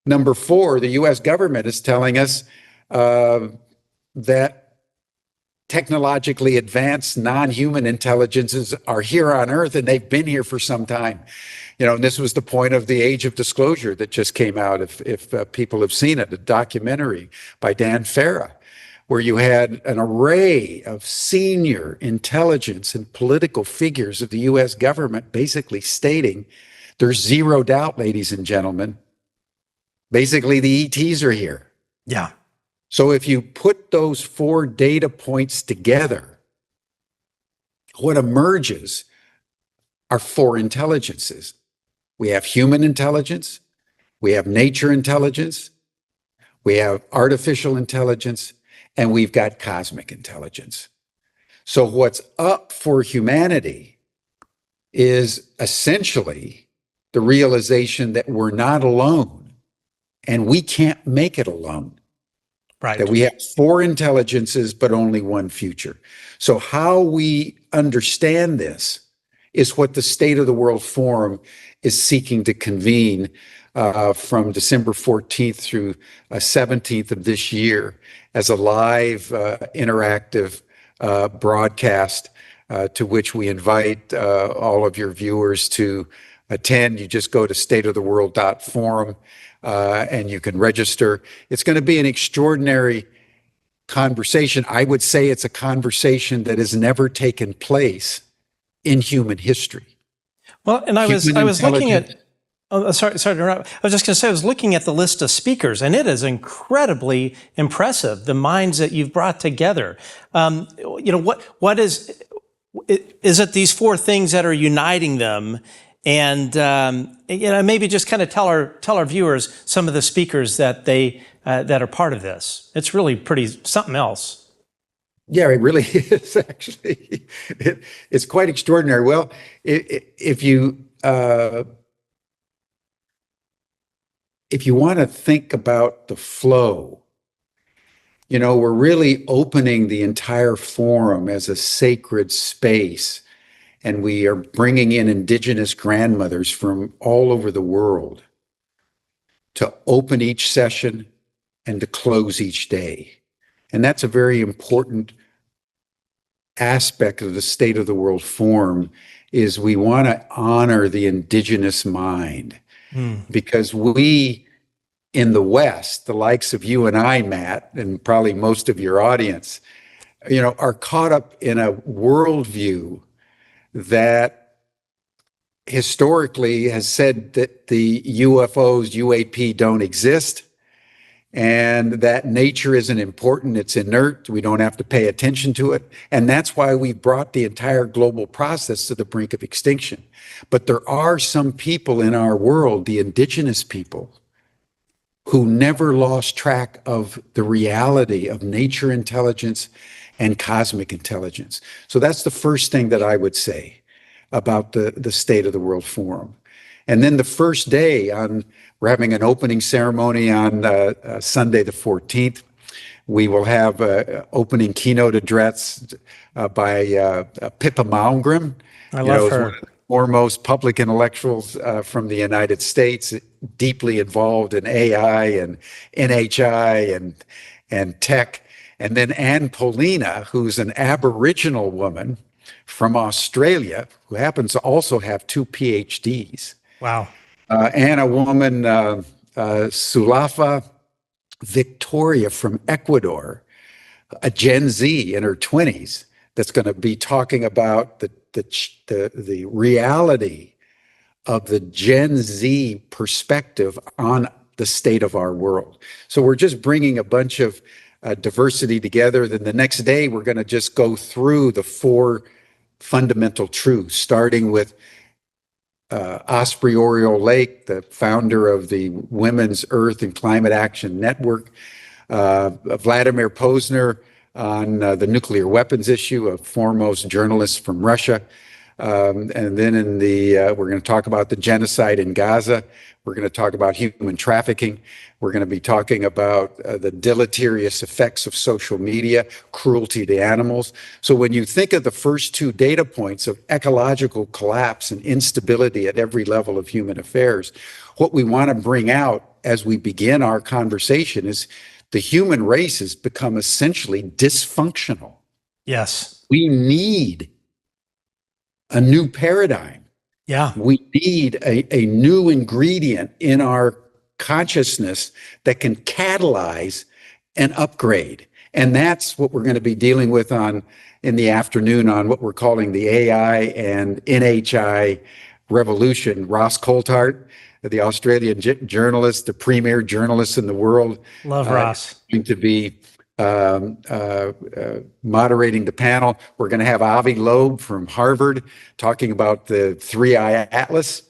Number four, the US government is telling us that technologically advanced non-human intelligences are here on Earth, and they've been here for some time. And this was the point of the Age of Disclosure that just came out, if people have seen it, a documentary by Dan Farah, where you had an array of senior intelligence and political figures of the US government basically stating there's zero doubt, ladies and gentlemen, basically the ETs are here. Yeah. So if you put those four data points together, what emerges are four intelligences. We have human intelligence, we have nature intelligence, we have artificial intelligence, and we've got cosmic intelligence. So what's up for humanity is essentially the realization that we're not alone and we can't make it alone. Right. That we have four intelligences, but only one future. So how we understand this is what the State of the World Forum is seeking to convene from December 14th through 17th of this year as a live interactive broadcast to which we invite all of your viewers to attend. You just go to stateoftheworld.forum and you can register. It's going to be an extraordinary conversation. I would say it's a conversation that has never taken place in human history. Well, and I was looking at, sorry to interrupt. I was just going to say, I was looking at the list of speakers, and it is incredibly impressive, the minds that you've brought together. What is it these four things that are uniting them? And maybe just kind of tell our viewers some of the speakers that that are part of this. It's really pretty something else. Yeah, it really is. Actually, it's quite extraordinary. Well, if you want to think about the flow, we're really opening the entire forum as a sacred space. And we are bringing in indigenous grandmothers from all over the world to open each session and to close each day. And that's a very important aspect of the State of the World Forum, is we want to honor the indigenous mind. Because we in the West, the likes of you and I, Matt, and probably most of your audience, are caught up in a worldview that historically has said that the UFOs, UAP don't exist, and that nature isn't important, it's inert, we don't have to pay attention to it. And that's why we brought the entire global process to the brink of extinction. But there are some people in our world, the indigenous people, who never lost track of the reality of nature intelligence and cosmic intelligence. So that's the first thing that I would say about the State of the World Forum. And then the first day, we're having an opening ceremony on Sunday the 14th. We will have opening keynote address by Pippa Malmgren. I love her. One of the foremost public intellectuals from the United States, deeply involved in AI and NHI and tech. And then Anne Paulina, who's an Aboriginal woman from Australia, who happens to also have 2 PhDs. Wow. And a woman, Sulafa Victoria from Ecuador, a Gen Z in her 20s, that's going to be talking about the reality of the Gen Z perspective on the state of our world. So we're just bringing a bunch of diversity together. Then the next day, we're going to just go through the 4 fundamental truths, starting with Osprey Oriole Lake, the founder of the Women's Earth and Climate Action Network, Vladimir Posner on the nuclear weapons issue, a foremost journalist from Russia. And then we're going to talk about the genocide in Gaza. We're going to talk about human trafficking. We're going to be talking about the deleterious effects of social media, cruelty to animals. So when you think of the first 2 data points of ecological collapse and instability at every level of human affairs, what we want to bring out as we begin our conversation is the human race has become essentially dysfunctional. Yes. We need a new paradigm. Yeah. We need a new ingredient in our consciousness that can catalyze an upgrade. And that's what we're going to be dealing with in the afternoon on what we're calling the AI and NHI revolution. Ross Coulthart, the Australian journalist, the premier journalist in the world. Love Ross. Going to be moderating the panel. We're going to have Avi Loeb from Harvard talking about the 3-eye atlas.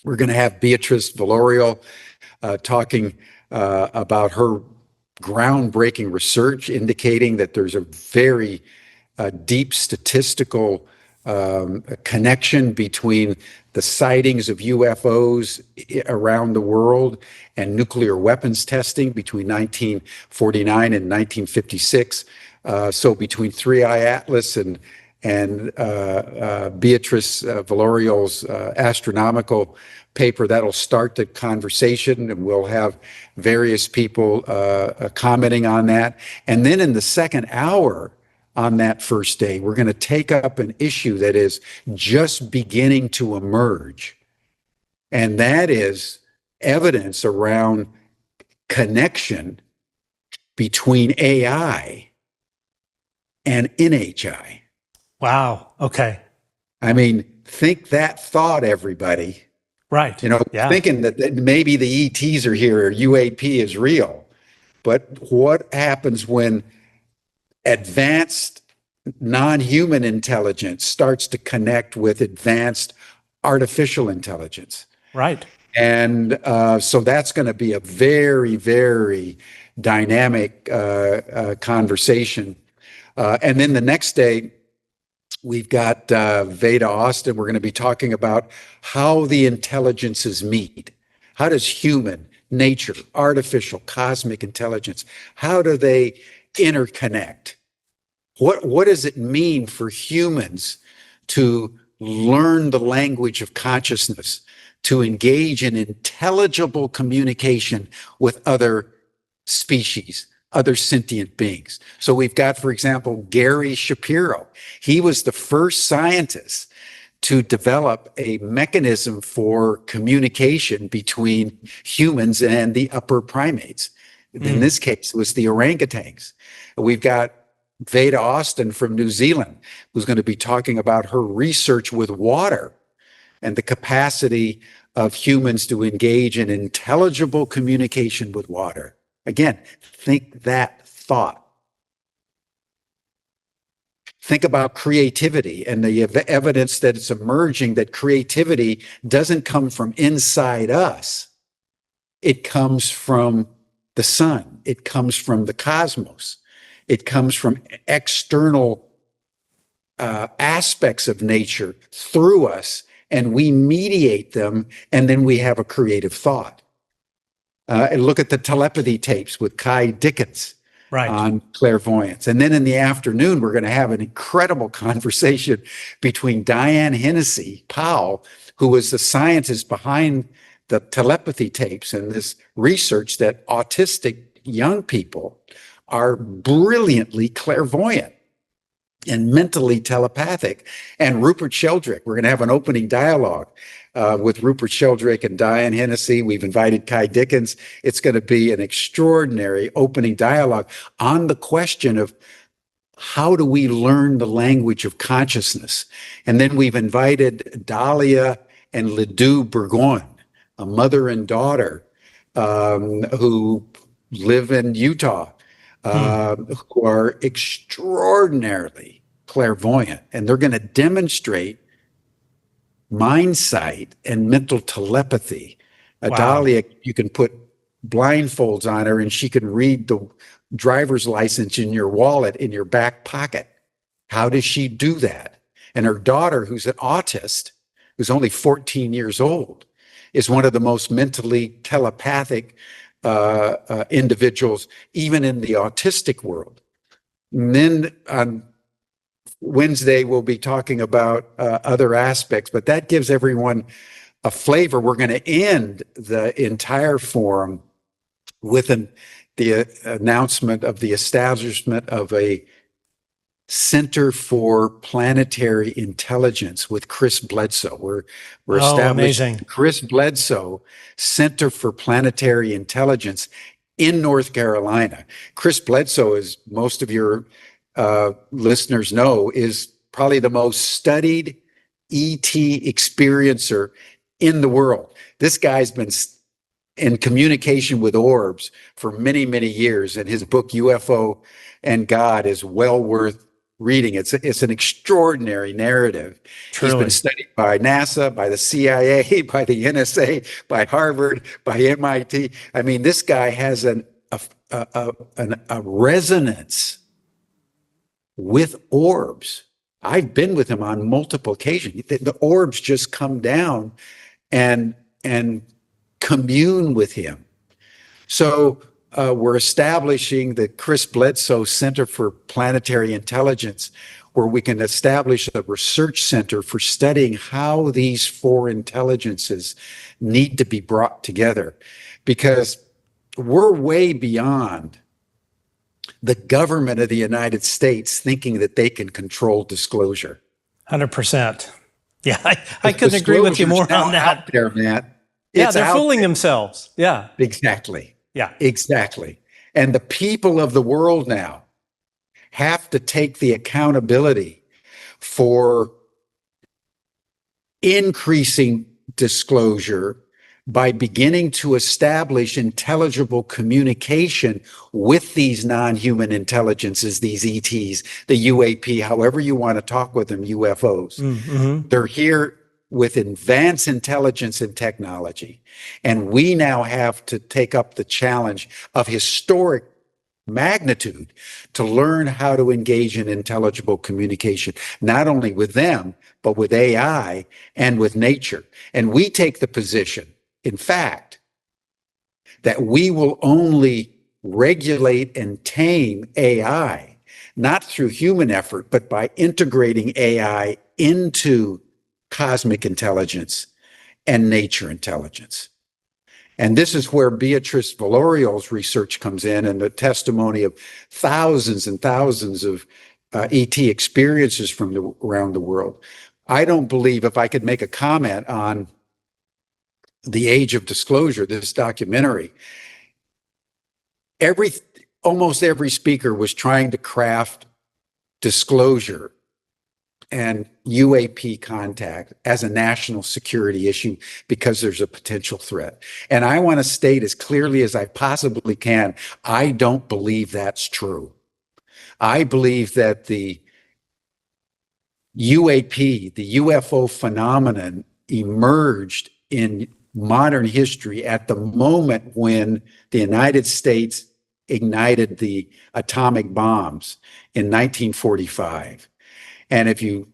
We're going to have Beatrice Valorio talking about her groundbreaking research indicating that there's a very deep statistical connection between the sightings of UFOs around the world and nuclear weapons testing between 1949 and 1956. So between 3-eye atlas and Beatrice Valorio's astronomical paper, that'll start the conversation, and we'll have various people commenting on that. And then in the second hour on that first day, we're going to take up an issue that is just beginning to emerge, and that is evidence around connection between AI and NHI. Wow. Okay. I mean, think that thought, everybody. Right. Thinking that maybe the ETs are here or UAP is real. But what happens when advanced non-human intelligence starts to connect with advanced artificial intelligence? Right. And so that's going to be a very, very dynamic conversation. And then the next day, we've got Veda Austin. We're going to be talking about how the intelligences meet. How does human, nature, artificial, cosmic intelligence, how do they interconnect? What does it mean for humans to learn the language of consciousness, to engage in intelligible communication with other species, other sentient beings? So we've got, for example, Gary Shapiro. He was the first scientist to develop a mechanism for communication between humans and the upper primates. In this case, it was the orangutans. We've got Veda Austin from New Zealand, who's going to be talking about her research with water and the capacity of humans to engage in intelligible communication with water. Again, think that thought. Think about creativity and the evidence that it's emerging that creativity doesn't come from inside us. It comes from the sun. It comes from the cosmos. It comes from external aspects of nature through us, and we mediate them, and then we have a creative thought. And look at the telepathy tapes with Kai Dickens on clairvoyance. And then in the afternoon, we're going to have an incredible conversation between Diane Hennessy Powell, who was the scientist behind the telepathy tapes and this research that autistic young people are brilliantly clairvoyant and mentally telepathic. And Rupert Sheldrake, we're going to have an opening dialogue with Rupert Sheldrake and Diane Hennessy. We've invited Kai Dickens. It's going to be an extraordinary opening dialogue on the question of how do we learn the language of consciousness? And then we've invited Dahlia and Ledoux Burgoyne, a mother and daughter who live in Utah, who are extraordinarily clairvoyant. And they're going to demonstrate mind sight and mental telepathy. Dahlia, you can put blindfolds on her and she can read the driver's license in your wallet in your back pocket. How does she do that? And her daughter, who's an autist, who's only 14 years old, is one of the most mentally telepathic individuals, even in the autistic world. And then on Wednesday, we'll be talking about other aspects, but that gives everyone a flavor. We're going to end the entire forum with the announcement of the establishment of a Center for Planetary Intelligence with Chris Bledsoe. We're establishing amazing. Chris Bledsoe Center for Planetary Intelligence in North Carolina. Chris Bledsoe, as most of your listeners know, is probably the most studied ET experiencer in the world. This guy's been in communication with orbs for many, many years, and his book UFO and God is well worth reading. It's an extraordinary narrative. Truly. He's been studied by NASA, by the CIA, by the NSA, by Harvard, by MIT. I mean, this guy has a resonance with orbs. I've been with him on multiple occasions. The orbs just come down and commune with him. So we're establishing the Chris Bledsoe Center for Planetary Intelligence, where we can establish a research center for studying how these four intelligences need to be brought together, because we're way beyond the government of the United States thinking that they can control disclosure. 100%. Yeah, I couldn't agree with you more on that. Out there, Matt. Yeah, they're fooling themselves. Yeah. Exactly. Yeah. Exactly. And the people of the world now have to take the accountability for increasing disclosure by beginning to establish intelligible communication with these non-human intelligences, these ETs, the UAP, however you want to talk with them, UFOs. Mm-hmm. They're here with advanced intelligence and technology. And we now have to take up the challenge of historic magnitude to learn how to engage in intelligible communication, not only with them, but with AI and with nature. And we take the position, in fact, that we will only regulate and tame AI, not through human effort, but by integrating AI into cosmic intelligence and nature intelligence. And this is where Beatrice Valoriol's research comes in, and the testimony of thousands and thousands of ET experiences from around the world. I don't believe, if I could make a comment on The Age of Disclosure, this documentary, almost every speaker was trying to craft disclosure and UAP contact as a national security issue because there's a potential threat. And I want to state as clearly as I possibly can, I don't believe that's true. I believe that the UAP, the UFO phenomenon, emerged in modern history at the moment when the United States ignited the atomic bombs in 1945. And if you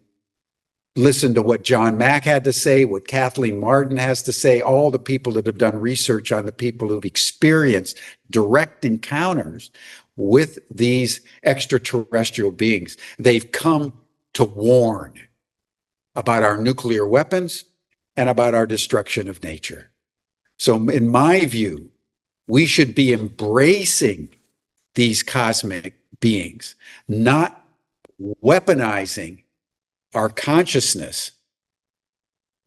listen to what John Mack had to say, what Kathleen Martin has to say, all the people that have done research on the people who've experienced direct encounters with these extraterrestrial beings, they've come to warn about our nuclear weapons and about our destruction of nature. So in my view, we should be embracing these cosmic beings, not weaponizing our consciousness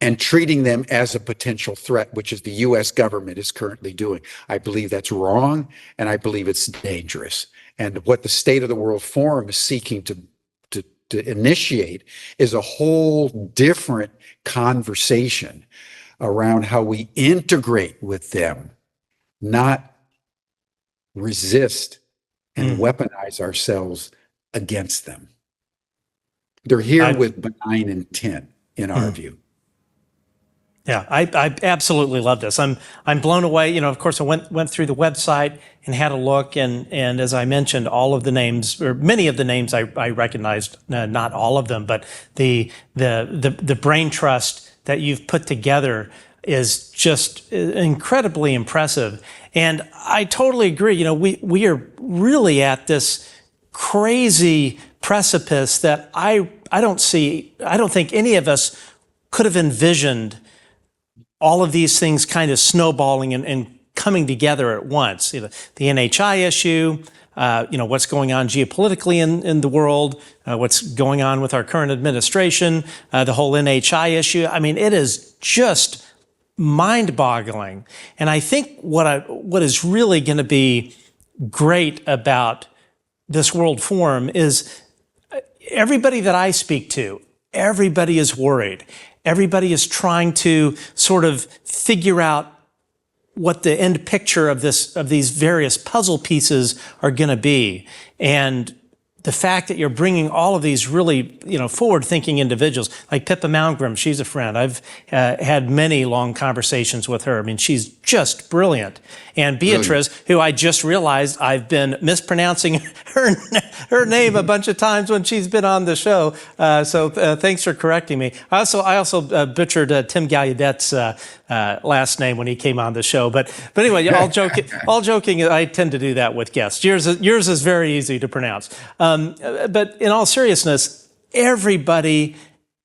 and treating them as a potential threat, which is the US government is currently doing. I believe that's wrong, and I believe it's dangerous. And what the State of the World Forum is seeking to initiate is a whole different conversation around how we integrate with them, not resist and weaponize ourselves against them. They're here with benign intent, in our view. Yeah, I absolutely love this. I'm blown away. You know, of course, I went through the website and had a look, and as I mentioned, all of the names, or many of the names, I recognized, not all of them, but the brain trust that you've put together is just incredibly impressive. And I totally agree. You know, we are really at this crazy precipice that I don't think any of us could have envisioned all of these things kind of snowballing and coming together at once. The NHI issue, what's going on geopolitically in the world, what's going on with our current administration, the whole NHI issue. I mean, it is just mind-boggling. And I think what is really going to be great about this World Forum is everybody that I speak to, everybody is worried. Everybody is trying to sort of figure out what the end picture of these various puzzle pieces are going to be. And the fact that you're bringing all of these really, forward-thinking individuals, like Pippa Malmgren, she's a friend. I've had many long conversations with her. I mean, she's just brilliant. And Beatrice, who I just realized I've been mispronouncing her name a bunch of times when she's been on the show. So thanks for correcting me. I also butchered Tim Gallaudet's last name when he came on the show. But anyway, all joking, I tend to do that with guests. Yours is very easy to pronounce. But in all seriousness, everybody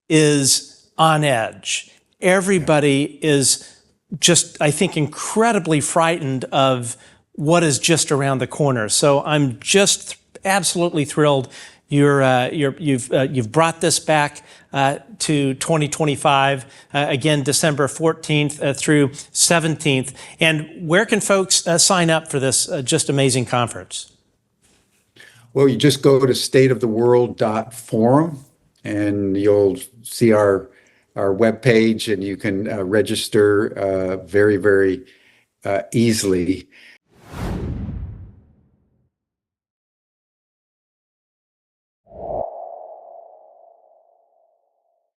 is on edge. Everybody is just, I think, incredibly frightened of what is just around the corner. So I'm just absolutely thrilled you've brought this back to 2025, again, December 14th through 17th. And where can folks sign up for this just amazing conference? Well, you just go to stateoftheworld.forum and you'll see our webpage, and you can register very, very easily.